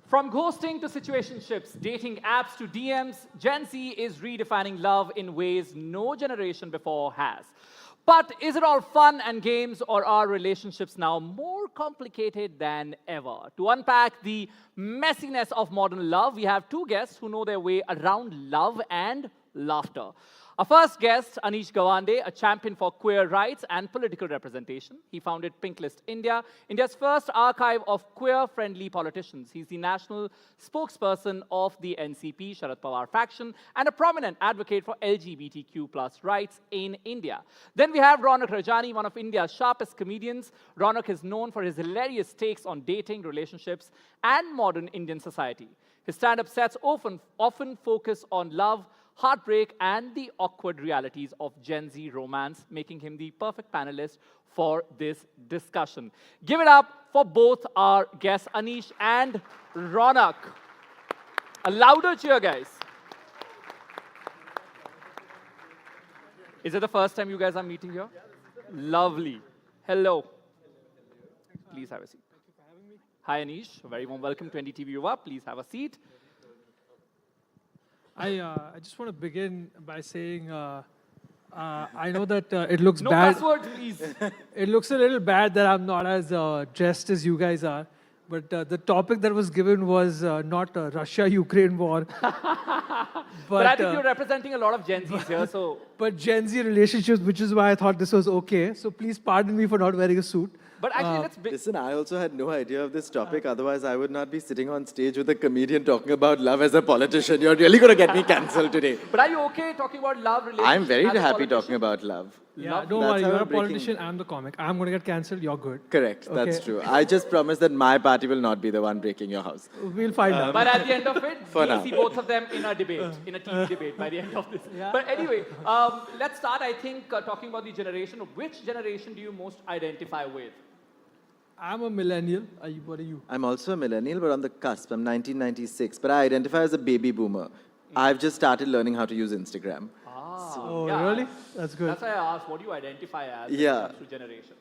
From ghosting to situationships, dating apps to DMs, Gen Z is redefining love in ways no generation before has. But is it all fun and games, or are relationships now more complicated than ever? To unpack the messiness of modern love, we have two guests who know their way around love and laughter. Our first guest, Anish Gawande, a champion for queer rights and political representation. He founded Pink List India, India's first archive of queer-friendly politicians. He's the national spokesperson of the NCP, Sharad Pawar faction, and a prominent advocate for LGBTQ+ rights in India. Then we have Raunaq Rajani, one of India's sharpest comedians. Raunaq is known for his hilarious takes on dating, relationships, and modern Indian society. His stand-up sets often focus on love, heartbreak, and the awkward realities of Gen Z romance, making him the perfect panelist for this discussion. Give it up for both our guests, Anish and Raunaq. A louder cheer, guys. Is it the first time you guys are meeting here? Lovely. Hello. Please have a seat. Thank you for having me. Hi, Anish. A very warm welcome to NDTV Yuva. Please have a seat. I just want to begin by saying I know that it looks No bad. cuss words, please. It looks a little bad that I'm not as dressed as you guys are. But the topic that was given was not Russia-Ukraine war. But I think you're representing a lot of Gen Zs here, so... But Gen Z relationships, which is why I thought this was okay. So please pardon me for not wearing a suit. But actually, let's... Listen, I also had no idea of this topic. Otherwise, I would not be sitting on stage with a comedian talking about love as a politician. You're really going to get me cancelled today. But are you okay talking about love, relationships? I'm very as a happy politician? talking about love. Yeah, Love, don't that's worry. how You're we're a breaking- politician. I'm the comic. I'm going to get cancelled. You're good. Correct, that's Okay. true. I just promise that my party will not be the one breaking your house. We'll find out. But at the end of it, For we'll now. see both of them in a debate, in a TV debate by the end of this. Yeah. But anyway, let's start, I think, talking about the generation. Which generation do you most identify with? I'm a millennial. What are you? I'm also a millennial, but on the cusp. I'm 1996, but I identify as a baby boomer. I've just started learning how to use Instagram. Oh, yeah. really? That's good. That's why I asked, what do you identify as when Yeah. it comes to generation?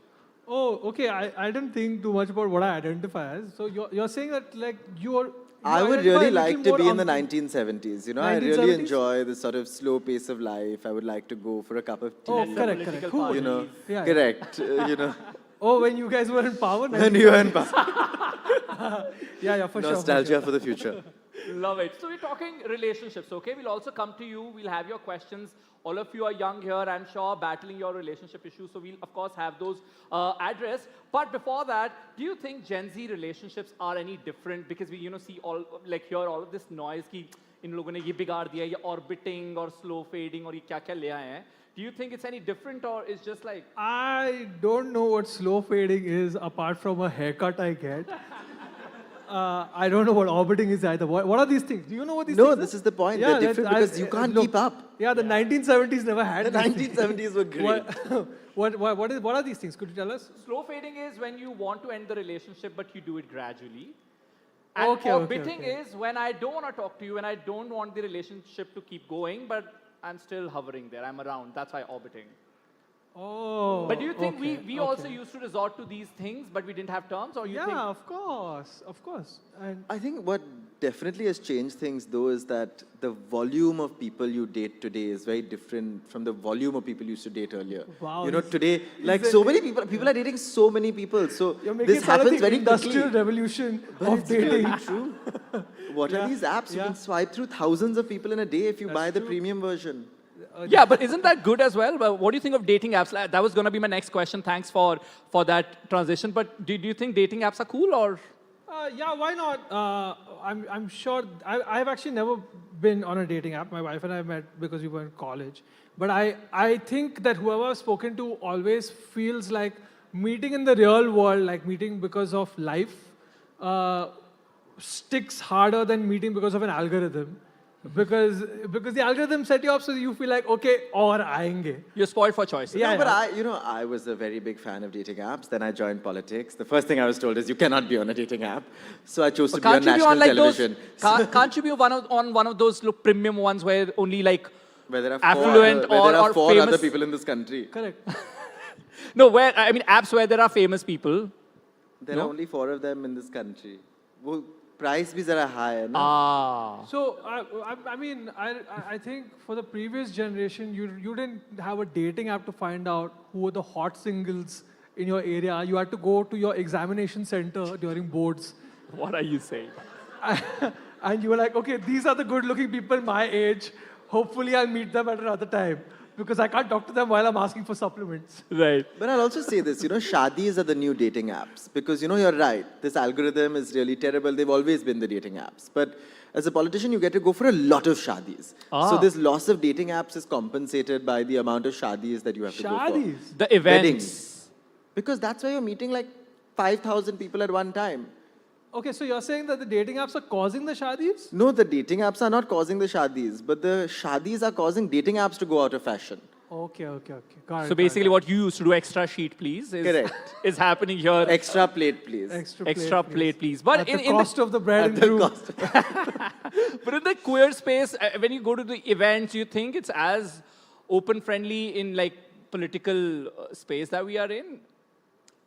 Oh, okay. I didn't think too much about what I identify as. So you're saying that like you I would identify really a little like to more be in the un- 1970s. You know, I really 1970s? enjoy this sort of slow pace of life. I would like to go for a cup of tea. Oh, Lesser correct, political correct. Who would- You know, parties. Yeah, yeah. correct. You know, Oh, when you guys were in power? when you are in power. Yeah, for sure. Nostalgia for the future. Love it. So we're talking relationships, okay? We'll also come to you. We'll have your questions. All of you are young here, I'm sure, battling your relationship issues. So we'll, of course, have those addressed. But before that, do you think Gen Z relationships are any different? Because we, see all, like, hear all of this noise कि इन लोगों ने ये बिगाड़ दिया, ये orbiting or slow fading और ये क्या-क्या ले आए हैं. Do you think it's any different, or it's just like... I don't know what slow fading is apart from a haircut I get. I don't know what orbiting is either. What are these things? Do you know what these No, things this are? is the point. Yeah, They're different that's- because you can't look, keep up. Yeah, the 1970s never had The these things. 1970s were great. What are these things? Could you tell us? Slow fading is when you want to end the relationship, but you do it gradually. And Okay, orbiting okay. is when I don't want to talk to you and I don't want the relationship to keep going, but I'm still hovering there. I'm around. That's why orbiting. Oh. But do you think okay, we also used to resort to these things, but we didn't have terms? Or you Yeah, think... of course. And I think what definitely has changed things, though, is that the volume of people you date today is very different from the volume of people you used to date earlier. Wow, You know, this- today, like this- so many people are dating so many people. So you're making this fun of happens the very industrial quickly. revolution But of it's dating. really true. What Yeah, are these apps? You yeah. can swipe through thousands of people in a day if you That's buy the true. premium version. Yeah, but isn't that good as well? But what do you think of dating apps? That was going to be my next question. Thanks for that transition. But do you think dating apps are cool or... Yeah, why not? I'm sure. I've actually never been on a dating app. My wife and I met because we were in college. But I think that whoever I've spoken to always feels like meeting in the real world, like meeting because of life, sticks harder than meeting because of an algorithm. Because the algorithm set you up so you feel like, okay, or aayenge. You're spoiled for choices. Yeah, No, but I was a very big fan of dating apps. Then I joined politics. The first thing I was told is you cannot be on a dating app. So I chose to be on national television. Can't you be on one of those premium ones where only like Where there are affluent where there are or four famous- other people in this country. Correct. no, where I mean apps where there are famous people. There No? are only 4 of them in this country. Well, price bhi zara high hai na. Ah. So, I mean, I think for the previous generation, you didn't have a dating app to find out who were the hot singles in your area. You had to go to your examination center during boards. What are you saying? And you were like, okay, these are the good-looking people my age. Hopefully, I'll meet them at another time. Because I can't talk to them while I'm asking for supplements. Right. But I'll also say this, shadis are the new dating apps. Because, you're right. This algorithm is really terrible. They've always been the dating apps. But as a politician, you get to go for a lot of shadis. So this loss of dating apps is compensated by the amount of shadis that you have to go for. Shadis? The events. Weddings. Because that's why you're meeting like 5,000 people at one time. Okay, so you're saying that the dating apps are causing the shadis? No, the dating apps are not causing the shadis, but the shadis are causing dating apps to go out of fashion. Okay. Got it. So basically what you used to do, extra sheet please, Correct. is happening here. Extra plate, please. Extra plate, please. But At the cost of the bread and the brew. cost. But in the queer space, when you go to the events, you think it's as open friendly in like political space that we are in?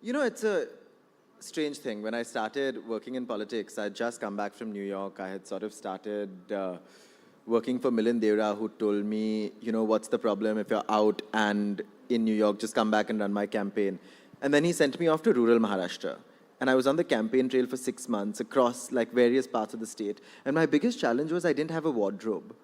It's a strange thing. When I started working in politics, I'd just come back from New York. I had sort of started working for Milind Devra, who told me, what's the problem if you're out and in New York, just come back and run my campaign. And then he sent me off to rural Maharashtra. And I was on the campaign trail for 6 months across like various parts of the state. And my biggest challenge was I didn't have a wardrobe.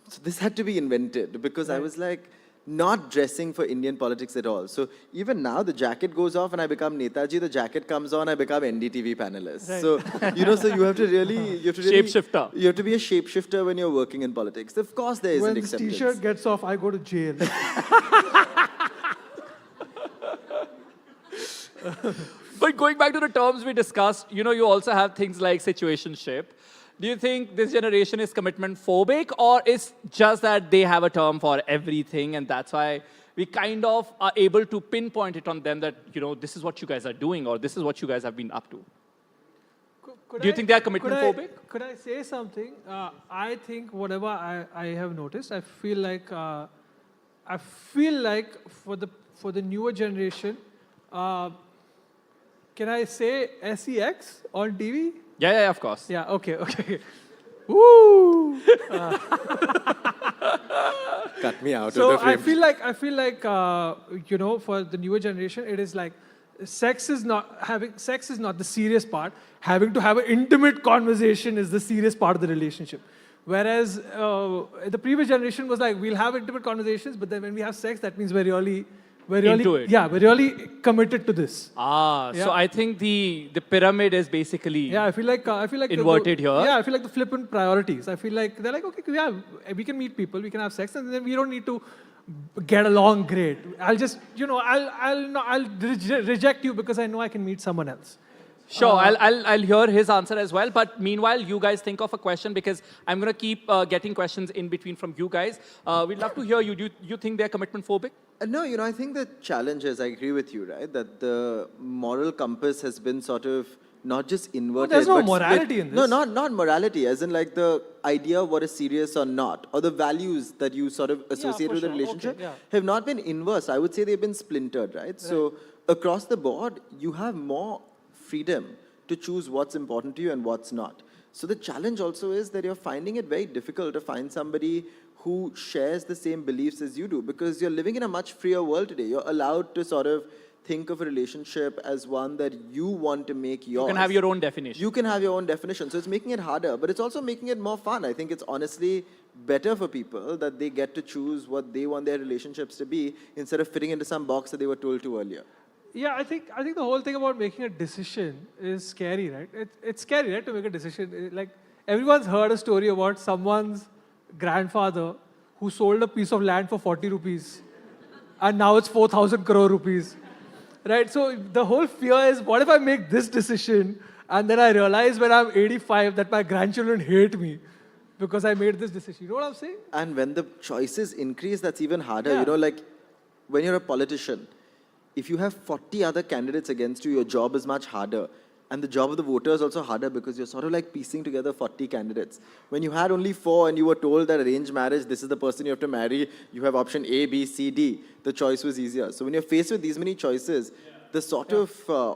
So this had to be invented because I was like, not dressing for Indian politics at all. So even now, the jacket goes off and I become Netaji. The jacket comes on, I become NDTV panelist. Right. So, so you have to really... Shapeshifter. You have to be a shapeshifter when you're working in politics. Of course there is When an this acceptance. t-shirt gets off, I go to jail. But going back to the terms we discussed, you also have things like situationship. Do you think this generation is commitment phobic, or is just that they have a term for everything and that's why we kind of are able to pinpoint it on them that, this is what you guys are doing or this is what you guys have been up to? Do you think they are commitment phobic? Could I say something? I think whatever I have noticed, I feel like for the newer generation, can I say SEX on TV? Yeah, of course. Yeah, okay. Woo! Cut me out So of the frame. I feel like for the newer generation, it is like sex is not the serious part. Having to have an intimate conversation is the serious part of the relationship. Whereas the previous generation was like, we'll have intimate conversations, but then when we have sex, that means we're really into it. Yeah, we're really committed to this. Yeah. So I think the pyramid is basically I feel like inverted here. Yeah, I feel like the flippant priorities. I feel like they're like, okay, yeah, we can meet people, we can have sex, and then we don't need to get along great. I'll just, I'll reject you because I know I can meet someone else. Sure, I'll hear his answer as well. But meanwhile, you guys think of a question because I'm going to keep getting questions in between from you guys. We'd love to hear you. Do you think they're commitment phobic? No, I think the challenge is, I agree with you, right? That the moral compass has been sort of not just inverted. There's no but morality in this. No, not morality, as in like the idea of what is serious or not, or the values that you sort of associate with a relationship have not been inverse. I would say they've been splintered, right? So across the board, you have more freedom to choose what's important to you and what's not. So the challenge also is that you're finding it very difficult to find somebody who shares the same beliefs as you do, because you're living in a much freer world today. You're allowed to sort of think of a relationship as one that you want to make yours. You can have your own definition. You can have your own definition. So it's making it harder, but it's also making it more fun. I think it's honestly better for people that they get to choose what they want their relationships to be instead of fitting into some box that they were told to earlier. Yeah, I think the whole thing about making a decision is scary, right? It's scary, right, to make a decision. Like, everyone's heard a story about someone's grandfather who sold a piece of land for 40 rupees and now it's 4,000 crore rupees, right? So the whole fear is, what if I make this decision and then I realize when I'm 85 that my grandchildren hate me because I made this decision? You know what I'm saying? And when the choices increase, that's even harder. Yeah. Like when you're a politician, if you have 40 other candidates against you, your job is much harder. And the job of the voter is also harder because you're sort of like piecing together 40 candidates. When you had only 4 and you were told that arranged marriage, this is the person you have to marry, you have option A, B, C, D, the choice was easier. So when you're faced with these many choices, the sort of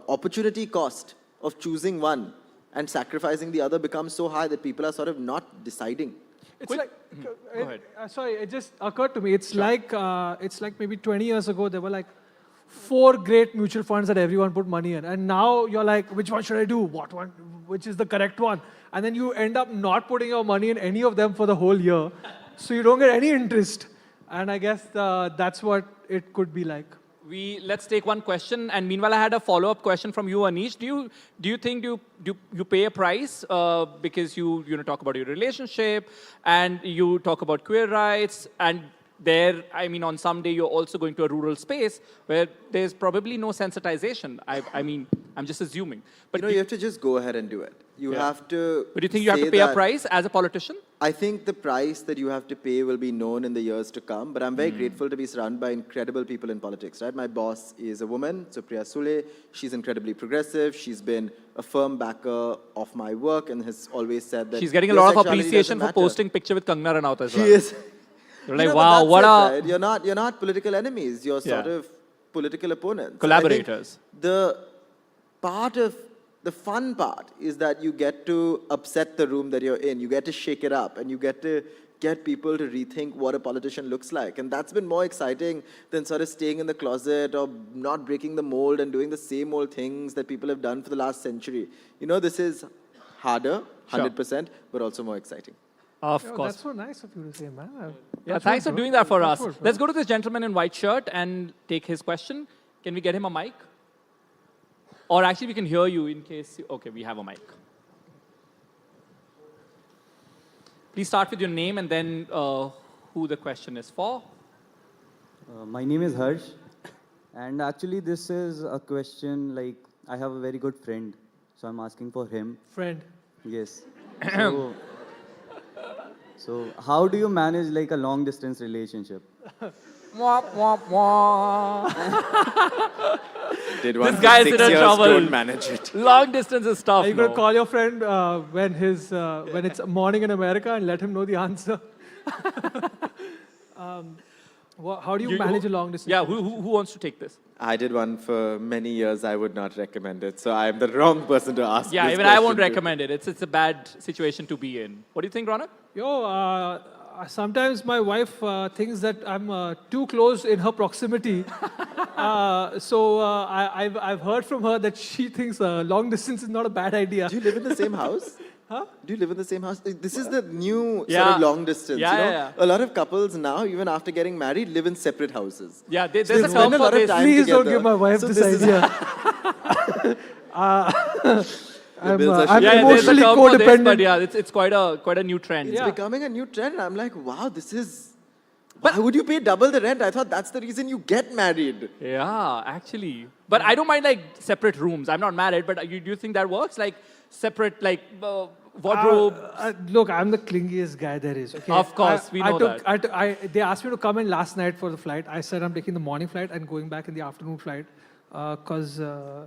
opportunity cost of choosing one and sacrificing the other becomes so high that people are sort of not deciding. It's like, Go ahead. sorry, it just occurred to me. It's like maybe 20 years ago, there were like 4 great mutual funds that everyone put money in. And now you're like, which one should I do? What one? Which is the correct one? And then you end up not putting your money in any of them for the whole year. So you don't get any interest. And I guess that's what it could be like. Let's take one question, and meanwhile, I had a follow-up question from you, Anish. Do you think you pay a price because you talk about your relationship and you talk about queer rights, and there, I mean, on some day you're also going to a rural space where there's probably no sensitization. I mean, I'm just assuming. But You have to just go ahead and do it. You have to. But do you think you have to say pay a that- price as a politician? I think the price that you have to pay will be known in the years to come, but I'm very grateful to be surrounded by incredible people in politics, right? My boss is a woman, Supriya Sule. She's incredibly progressive. She's been a firm backer of my work and has always said that She's getting a your lot of sexuality appreciation doesn't for matter. posting picture with Kangana Ranaut as well. She is. You're like, But wow, that's what it, a... right? You're not political enemies. You're sort Yeah. of political opponents. Collaborators. And I think the fun part is that you get to upset the room that you're in. You get to shake it up, and you get to get people to rethink what a politician looks like. And that's been more exciting than sort of staying in the closet or not breaking the mold and doing the same old things that people have done for the last century. This is harder, 100%, but also more exciting. Of Yo, course. that's so nice of you to say, man. Yeah, Touch thanks wood, for bro. doing that for Touch us. wood, bro. Let's go to this gentleman in white shirt and take his question. Can we get him a mic? Or actually, we can hear you in case... Okay, we have a mic. Please start with your name and then who the question is for. My name is Harsh, and actually this is a question like I have a very good friend, so I'm asking for him. Friend. Yes. So how do you manage like a long distance relationship? Mwah, mwah, mwah. Did one This guy is 6 in a years, trouble. don't manage it. Long distance is tough. Are you going no? to call your friend when it's morning in America and let him know the answer? How do you manage a long distance? Yeah, who wants to take this? I did one for many years. I would not recommend it. So I'm the wrong person to ask Yeah, this even I won't question to. recommend it. It's a bad situation to be in. What do you think, Raunaq? Yo, sometimes my wife thinks that I'm too close in her proximity. I've heard from her that she thinks long distance is not a bad idea. Do you live in the same house? Huh? Do you live in the same house? This is the new sort Yeah. of long distance. Yeah, you know? yeah. A lot of couples now, even after getting married, live in separate houses. Yeah, there's So a they term spend a for lot of this. time Please don't together. give my wife So this this is- idea. I'm bills are I'm Yeah, Yeah, there's a emotionally term for this, codependent. but yeah, it's quite a new trend. It's Yeah. becoming a new trend. I'm like, wow, this is... Why would you pay double the rent? I thought that's the reason you get married. Yeah, actually. But I don't mind like separate rooms. I'm not married, but do you think that works? Like separate like wardrobe? Look, I'm the clingiest guy there is. Okay? Of course, we know that. They asked me to come in last night for the flight. I said I'm taking the morning flight and going back in the afternoon flight because I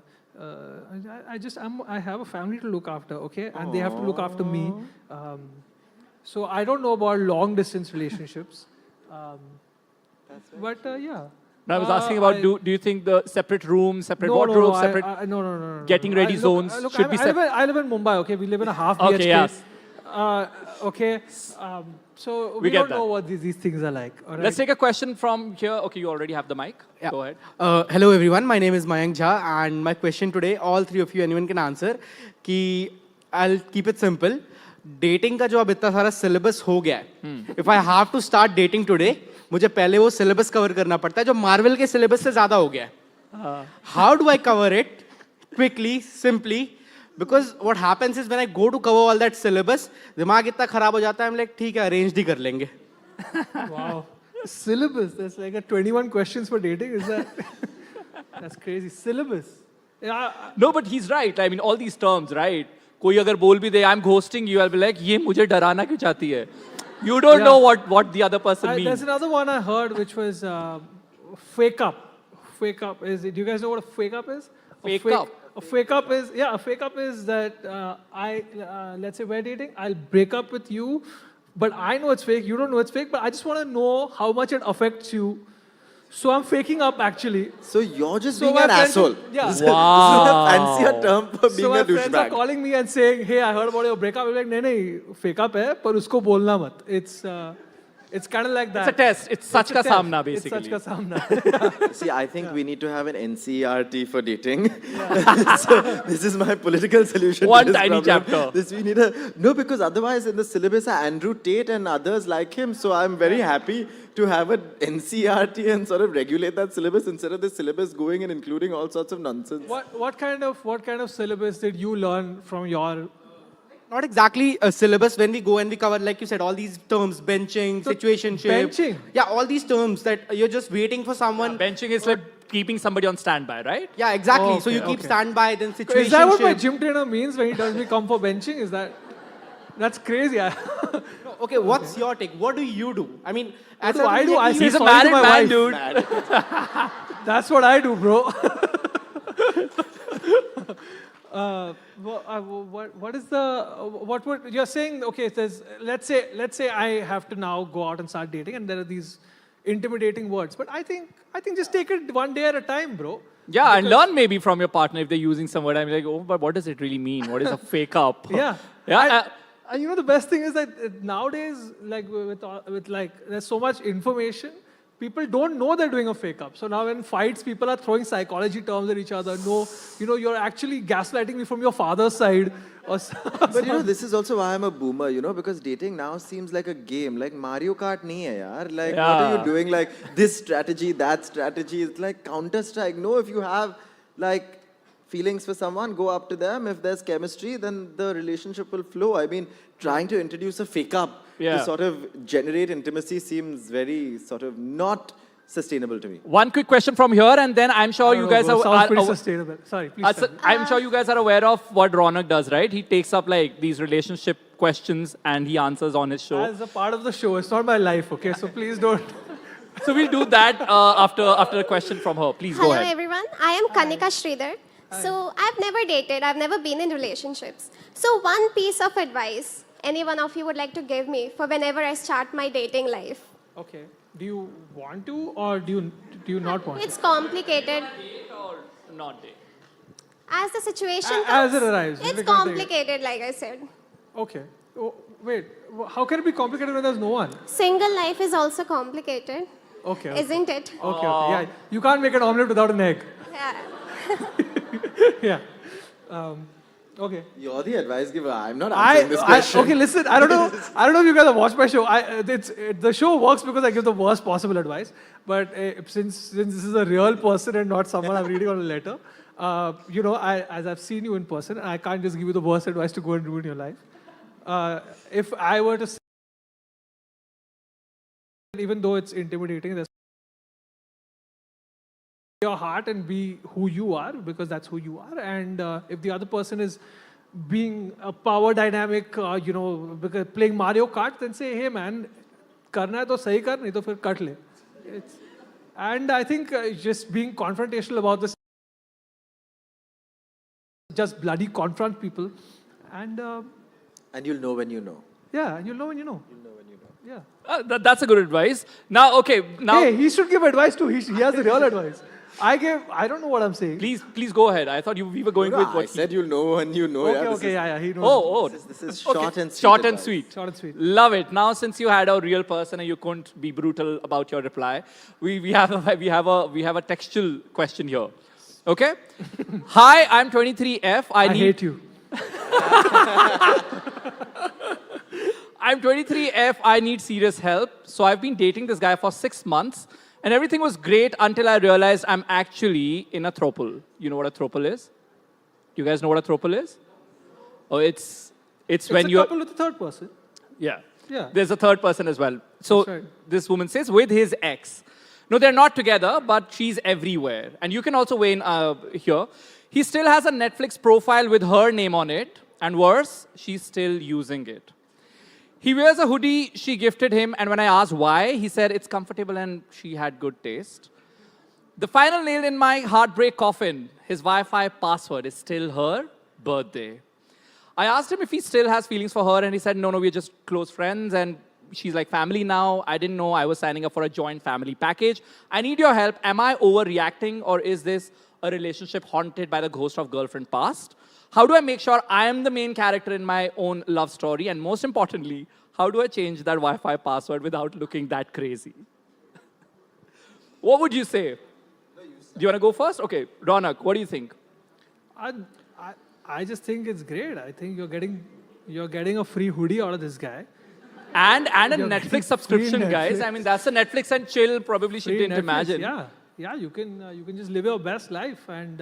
have a family to look after, okay? And they have to look after me. So I don't know about long distance relationships. But yeah. No, I was asking about do you think the separate rooms, separate wardrobes, separate no. getting ready zones Look, should be I live in Mumbai, okay? We live in a half Okay, BHK. yes. Okay. So We we get don't that. know what these things are like. All right? Let's take a question from here. Okay, you already have the mic. Yeah. Go ahead. Hello everyone, my name is Mayank Jha and my question today, all three of you, anyone can answer, कि I'll keep it simple. Dating का जो अब इतना सारा syllabus हो गया है, if I have to start dating today, मुझे पहले वो syllabus cover करना पड़ता है जो Marvel के syllabus से ज़्यादा हो गया है. How do I cover it quickly, simply? Because what happens is when I go to cover all that syllabus, दिमाग इतना खराब हो जाता है, I'm like ठीक है arrange ही कर लेंगे. Wow. Syllabus. That's like a 21 questions for dating. Is that? That's crazy. Syllabus. Yeah. No, but he's right. I mean, all these terms, right? कोई अगर बोल भी दे, I'm ghosting you, I'll be like, ये मुझे डराना क्यों चाहती है? You don't Yeah. know what the other person There's means. another one I heard which was fake up. Fake up is. Do you guys know what a fake up is? Fake up? A fake up is a fake up is that let's say we're dating. I'll break up with you, but I know it's fake. You don't know it's fake, but I just want to know how much it affects you. So I'm faking up actually. So you're just So being my an friends- asshole. yeah. This is a fancier term for being So my a friends are douchebag. calling me and saying, "Hey, I heard about your breakup." I'm like, "नहीं, fake up है, पर उसको बोलना मत." It's kind of like that. It's a test. It's such a ka test. samna, It's basically. such ka samna. See, I think we need to have an NCERT for dating. So this is my political solution. One to this tiny problem. chapter. We need no, because otherwise in the syllabus are Andrew Tate and others like him. So I'm very happy to have an NCERT and sort of regulate that syllabus instead of the syllabus going and including all sorts of nonsense. What kind of syllabus did you learn from your? Not exactly a syllabus when we go and we cover, like you said, all these terms, benching, situationship. benching? Yeah, all these terms that you're just waiting for someone. Benching is like keeping somebody on standby, right? Yeah, exactly. Oh, So you okay, keep okay. standby, then situationship. Is that what my gym trainer means when he tells me come for benching? Is that? That's crazy. No, okay, what's your take? What do you do? I mean, What do I do? I say He's a sorry to married my man, wife. dude. That's what I do, bro. What is the what would you're saying? Okay, it says let's say I have to now go out and start dating, and there are these intimidating words. But I think just take it one day at a time, bro. Yeah, and learn maybe from your partner if they're using some word. I'm like, oh, but what does it really mean? What is a fake up? Yeah. Yeah. And you know the best thing is that nowadays, like with like there's so much information, people don't know they're doing a fake up. So now in fights, people are throwing psychology terms at each other. No, you're actually gaslighting me from your father's side. Or But this is also why I'm a boomer, because dating now seems like a game. Like Mario Kart nahi hai yaar. Like what are Yeah. you doing? Like this strategy, that strategy. It's like Counter-Strike. No, if you have like feelings for someone, go up to them. If there's chemistry, then the relationship will flow. I mean, trying to introduce a fake up Yeah. to sort of generate intimacy seems very sort of not sustainable to me. One quick question from here, and then I'm sure you guys sounds pretty are sustainable. Sorry, please. Tell me. I'm sure you guys are aware of what Raunaq does, right? He takes up like these relationship questions and he answers on his show. As a part of the show, it's not my life, okay? So please don't. So we'll do that after a question from her. Please go Hello ahead. everyone, I am Kanika Sridhar. So I've never dated, I've never been in relationships. So one piece of advice any one of you would like to give me for whenever I start my dating life. Okay. Do you want to, or do you not want It's complicated. Not date. As the situation As comes, it arrives. it's We're gonna take it. complicated, like I said. to? Okay. Oh, wait. How can it be complicated when there's no one? Single life is also complicated, Okay. isn't it? Okay. Yeah. You can't make an omelette without an egg. Yeah. Yeah. Okay. You're the advice giver. I'm not answering this question. Okay, listen. I don't know if you guys have watched my show. The show works because I give the worst possible advice. But since this is a real person and not someone I'm reading on a letter, as I've seen you in person, I can't just give you the worst advice to go and ruin your life. If I were to say, even though it's intimidating, there's your heart and be who you are, because that's who you are. And if the other person is being a power dynamic, because playing Mario Kart, then say, hey man, karna hai to sahi kar, nahi to fir cut le. And I think just being confrontational about this, just bloody confront people, and And you'll know when you know. yeah, you'll know when you know. Yeah. That's a good advice. Now, okay. Now, Hey, he should give advice too. He has the real advice. I don't know what I'm saying. please go ahead. I thought we were going with I what said you'll know when you know. Okay, he knows. Oh, This is okay. short and sweet. Short and advice. sweet. Short and sweet. Love it. Now, since you had a real person and you couldn't be brutal about your reply, we have a textual question here. Okay. Hi, I'm 23F. I hate you. I'm 23F. I need serious help. So I've been dating this guy for 6 months, and everything was great until I realized I'm actually in a throuple. You know what a throuple is? You guys know what a throuple is? Oh, it's when a you're couple with the third person. yeah. Yeah. There's a third person as well. So That's right. this woman says with his ex. No, they're not together, but she's everywhere. And you can also weigh in here. He still has a Netflix profile with her name on it, and worse, she's still using it. He wears a hoodie she gifted him, and when I asked why, he said it's comfortable and she had good taste. The final nail in my heartbreak coffin, his Wi-Fi password is still her birthday. I asked him if he still has feelings for her, and he said, no, we're just close friends, and she's like family now. I didn't know I was signing up for a joint family package. I need your help. Am I overreacting, or is this a relationship haunted by the ghost of girlfriend past? How do I make sure I am the main character in my own love story? And most importantly, how do I change that Wi-Fi password without looking that crazy? What would you say? Do you want to go first? Okay, Raunaq, what do you think? I just think it's great. I think you're getting a free hoodie out of this guy. And a You're Netflix free subscription, guys. Netflix. I mean, that's a Netflix and chill probably she Free didn't Netflix, imagine. Yeah, you can just live your best life and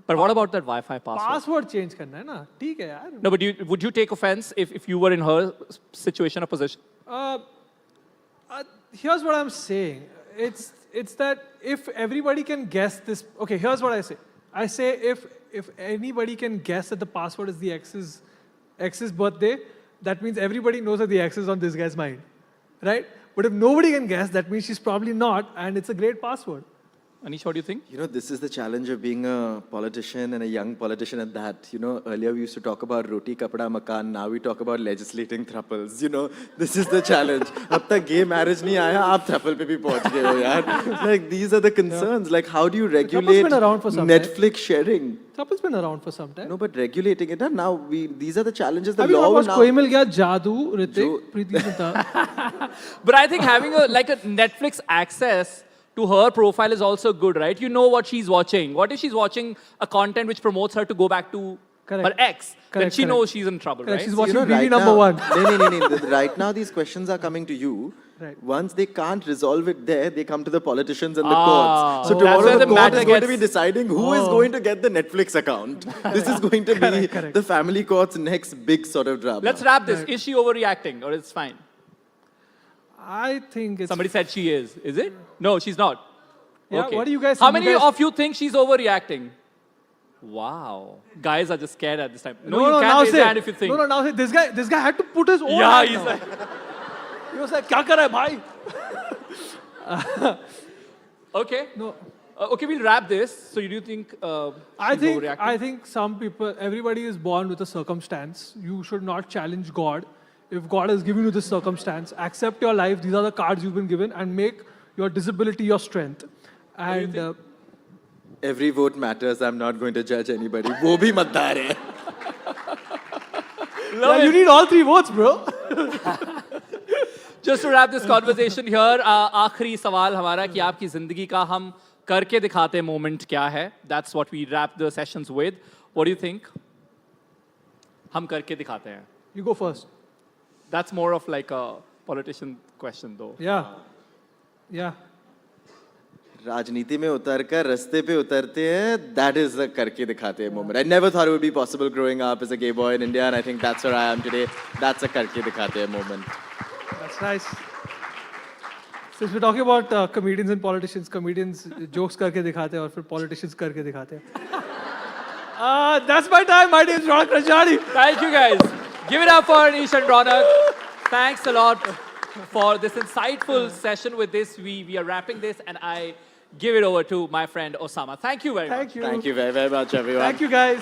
But what about that Wi-Fi password? password change करना है ना ठीक है यार. No, but would you take offense if you were in her situation or position? Here's what I'm saying. It's that if everybody can guess this. Okay, here's what I say. I say if anybody can guess that the password is the ex's birthday, that means everybody knows that the ex is on this guy's mind, right? But if nobody can guess, that means she's probably not, and it's a great password. Anish, what do you think? You know, this is the challenge of being a politician and a young politician at that. You know, earlier we used to talk about roti, kapda, makan. Now we talk about legislating thruples. You know, this is the challenge. Ab tak gay marriage nahi aaya, aap thruple pe bhi pahunch gaye ho, yaar. Like, these are the concerns. Like, how do you regulate been around for some Netflix sharing? Trouple's been around for some time. No, but regulating it, now these are the challenges. The Have you law not will watched now... Koi Mil Gaya, Jadoo, Ritik, Preeti Zinta? But I think having a Netflix access to her profile is also good, right? You know what she's watching. What if she's watching a content which promotes her to go back to Correct. her ex? Then Correct, she correct. knows she's in trouble, Correct, right? she's So, watching You know, BB right number now, one. No. Right now, these questions are coming to you. Right. Once they can't resolve it there, they come to the politicians and the Ah, courts. So that's where tomorrow the the court matter is going to be gets- deciding who is going to get the Netflix account. This is going to be correct. the family court's next big sort of drama. Let's wrap this. Is she overreacting, or it's fine? I think it's... Somebody said she is. Is it? No, she's not. Yeah, Okay. what do you guys How think? many You guys- of you think she's overreacting? Wow. Guys are just scared at this time. No, you now can't raise say, your hand if you think. No, now say, this guy had to put his own Yeah, hand he's now. like... He was like, क्या कर रहा है भाई? Okay. No. Okay, we'll wrap this. So you do think she's overreacting? I think some people, everybody is born with a circumstance. You should not challenge God. If God has given you this circumstance, accept your life. These are the cards you've been given, and make your disability your strength. And Every vote matters. I'm not going to judge anybody. वो भी मतदार है. you need all three votes, bro. Just to wrap this conversation here, आखिरी सवाल हमारा कि आपकी जिंदगी का हम करके दिखाते moment क्या है? That's what we wrap the sessions with. What do you think? हम करके दिखाते हैं. You go first. That's more of like a politician question though. Yeah. राजनीति में उतरकर रास्ते पे उतरते हैं. That is the करके दिखाते हैं moment. I never thought it would be possible growing up as a gay boy in India, and I think that's where I am today. That's a करके दिखाते हैं moment. That's nice. Since we're talking about comedians and politicians, comedians jokes करके दिखाते हैं और फिर politicians करके दिखाते हैं. That's my time. My name is Raunaq Rajani. Thank you guys. Give it up for Anish and Raunaq. Thanks a lot for this insightful session. With this, we are wrapping this, and I give it over to my friend Osama. Thank you very much. Thank you. Thank you very, very much, everyone. Thank you, guys.